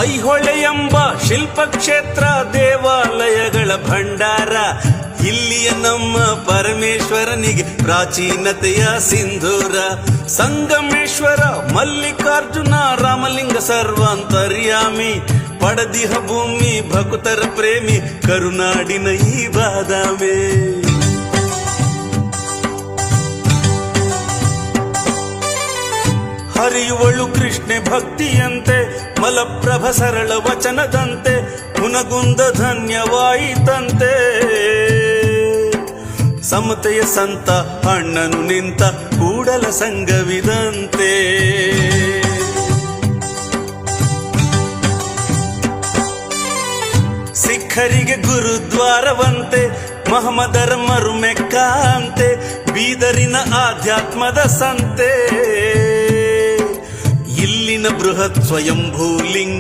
ಐಹೊಳೆ ಎಂಬ ಶಿಲ್ಪಕ್ಷೇತ್ರ ದೇವಾಲಯಗಳ ಭಂಡಾರ. ಇಲ್ಲಿಯ ನಮ್ಮ ಪರಮೇಶ್ವರನಿಗೆ ಪ್ರಾಚೀನತೆಯ ಸಿಂಧೂರ. ಸಂಗಮೇಶ್ವರ ಮಲ್ಲಿಕಾರ್ಜುನ ರಾಮಲಿಂಗ ಸರ್ವಾಂತರ್ಯಾಮಿ. ಪಡದಿಹ ಭೂಮಿ ಭಕ್ತರ ಪ್ರೇಮಿ ಕರುನಾಡಿನ ಈ ಬಾದಾಮಿ. ಹರಿಯುವಳು ಕೃಷ್ಣೆ ಭಕ್ತಿಯಂತೆ ಮಲಪ್ರಭ ಸರಳ ವಚನದಂತೆ. ಹುನಗುಂದ ಧನ್ಯವಾಯಿತಂತೆ ಸಮತೆಯ ಸಂತ ಅಣ್ಣನು ನಿಂತ ಕೂಡಲ ಸಂಗವಿದಂತೆ. ಸಿಖ್ಖರಿಗೆ ಗುರುದ್ವಾರವಂತೆ ಮಹಮ್ಮದರ ಮರುಮೆಕ್ಕಾಂತೆ. ಬೀದರಿನ ಆಧ್ಯಾತ್ಮದ ಸಂತೆ ಇಲ್ಲಿನ ಬೃಹತ್ ಸ್ವಯಂಭೂ ಲಿಂಗ